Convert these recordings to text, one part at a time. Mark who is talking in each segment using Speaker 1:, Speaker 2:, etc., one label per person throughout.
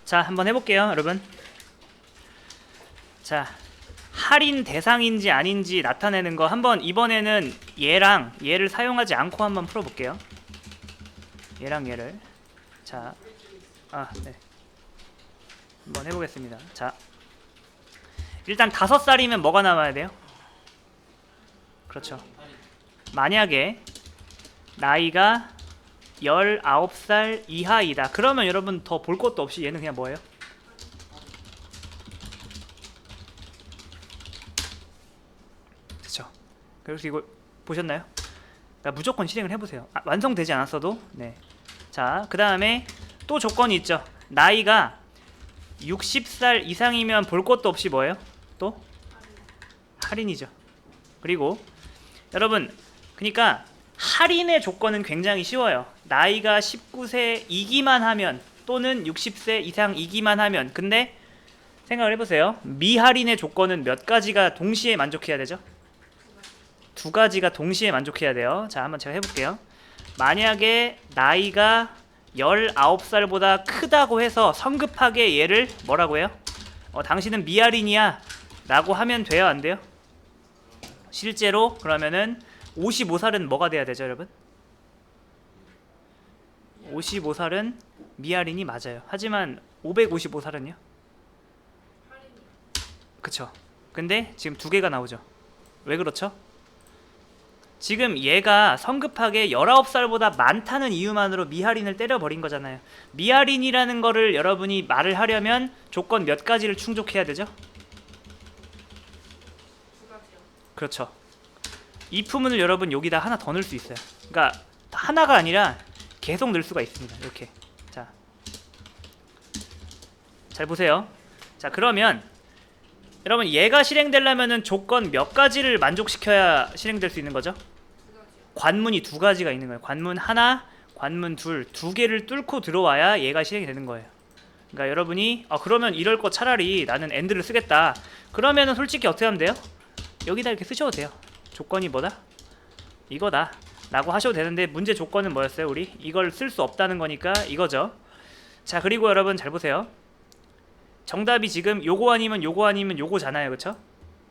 Speaker 1: 자, 한번 해볼게요, 여러분. 자, 할인 대상인지 아닌지 나타내는 거 한번 이번에는 얘랑 얘를 사용하지 않고 한번 풀어볼게요. 얘랑 얘를. 자, 네. 한번 해보겠습니다. 자, 일단 5살이면 뭐가 나와야 돼요? 그렇죠. 만약에 나이가 19살 이하이다. 그러면 여러분 더 볼 것도 없이 얘는 그냥 뭐예요? 그렇죠. 그래서 이거 보셨나요? 그러니까 무조건 실행을 해보세요. 완성되지 않았어도. 네. 자, 그 다음에 또 조건이 있죠. 나이가 60살 이상이면 볼 것도 없이 뭐예요? 또 할인이죠. 그리고 여러분, 그러니까 할인의 조건은 굉장히 쉬워요. 나이가 19세이기만 하면 또는 60세 이상이기만 하면. 근데 생각을 해보세요. 미할인의 조건은 몇 가지가 동시에 만족해야 되죠? 2가지가 동시에 만족해야 돼요. 자, 한번 제가 해볼게요. 만약에 나이가 19살보다 크다고 해서 성급하게 얘를 뭐라고 해요? 당신은 미할인이야 라고 하면 돼요, 안 돼요? 실제로 그러면은 55살은 뭐가 돼야 되죠, 여러분? 55살은 미할인이 맞아요. 하지만 555살은요? 그쵸. 근데 지금 2개가 나오죠. 왜 그렇죠? 지금 얘가 성급하게 19살보다 많다는 이유만으로 미할인을 때려버린 거잖아요. 미할인이라는 거를 여러분이 말을 하려면 조건 몇 가지를 충족해야 되죠? 그렇죠. 이 부분을 여러분 여기다 하나 더 넣을 수 있어요. 그러니까 하나가 아니라 계속 넣을 수가 있습니다. 이렇게. 자, 잘 보세요. 자, 그러면 여러분 얘가 실행되려면은 조건 몇 가지를 만족시켜야 실행될 수 있는 거죠? 관문이 2가지가 있는 거예요. 관문 하나, 관문 둘, 2개를 뚫고 들어와야 얘가 실행이 되는 거예요. 그러니까 여러분이 그러면 이럴 거 차라리 나는 AND를 쓰겠다. 그러면은 솔직히 어떻게 하면 돼요? 여기다 이렇게 쓰셔도 돼요. 조건이 뭐다? 이거다 라고 하셔도 되는데, 문제 조건은 뭐였어요? 우리 이걸 쓸 수 없다는 거니까 이거죠. 자, 그리고 여러분 잘 보세요. 정답이 지금 요거 아니면 요거 아니면 요거잖아요. 그쵸?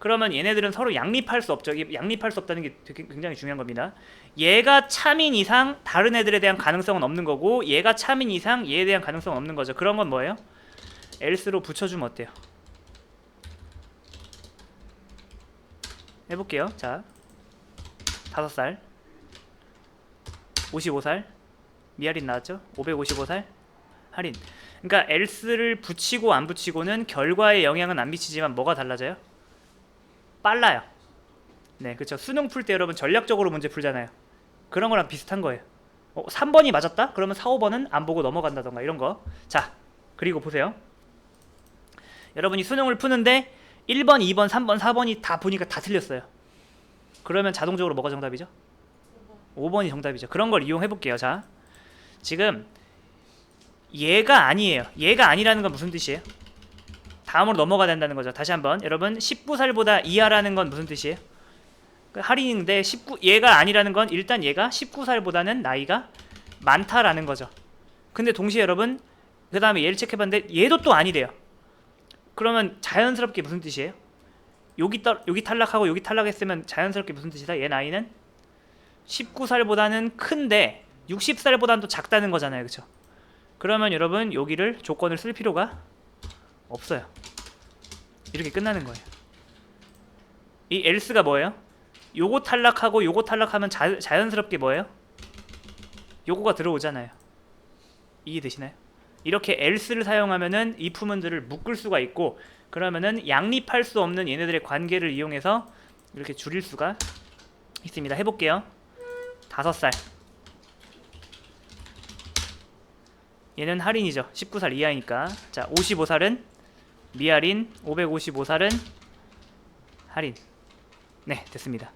Speaker 1: 그러면 얘네들은 서로 양립할 수 없죠. 양립할 수 없다는 게 되게 굉장히 중요한 겁니다. 얘가 참인 이상 다른 애들에 대한 가능성은 없는 거고, 얘가 참인 이상 얘에 대한 가능성은 없는 거죠. 그런 건 뭐예요? else로 붙여주면 어때요? 해볼게요. 자, 5살 55살 미할인 나왔죠? 555살 할인. 그러니까 else를 붙이고 안 붙이고는 결과에 영향은 안 미치지만 뭐가 달라져요? 빨라요. 네, 그렇죠. 수능 풀 때 여러분 전략적으로 문제 풀잖아요. 그런 거랑 비슷한 거예요. 3번이 맞았다? 그러면 4, 5번은 안 보고 넘어간다던가 이런 거. 자, 그리고 보세요. 여러분이 수능을 푸는데 1번, 2번, 3번, 4번이 다 보니까 다 틀렸어요. 그러면 자동적으로 뭐가 정답이죠? 5번이 정답이죠. 그런 걸 이용해 볼게요. 자, 지금 얘가 아니에요. 얘가 아니라는 건 무슨 뜻이에요? 다음으로 넘어가야 된다는 거죠. 다시 한번 여러분, 19살보다 이하라는 건 무슨 뜻이에요? 할인인데 얘가 아니라는 건 일단 얘가 19살보다는 나이가 많다라는 거죠. 근데 동시에 여러분 그 다음에 얘를 체크해봤는데 얘도 또 아니래요. 그러면 자연스럽게 무슨 뜻이에요? 여기 탈락하고 여기 탈락했으면 자연스럽게 무슨 뜻이다? 얘 나이는 19살보다는 큰데 60살보다는 또 작다는 거잖아요. 그쵸? 그러면 여러분 여기를 조건을 쓸 필요가 없어요. 이렇게 끝나는 거예요. 이 else가 뭐예요? 요거 탈락하고 요거 탈락하면 자연스럽게 뭐예요? 요거가 들어오잖아요. 이해되시나요? 이렇게 else를 사용하면은 이 부분들을 묶을 수가 있고, 그러면은 양립할 수 없는 얘네들의 관계를 이용해서 이렇게 줄일 수가 있습니다. 해볼게요. 5살 얘는 할인이죠. 19살 이하이니까. 자, 55살은 미할인, 555살은 할인. 네, 됐습니다.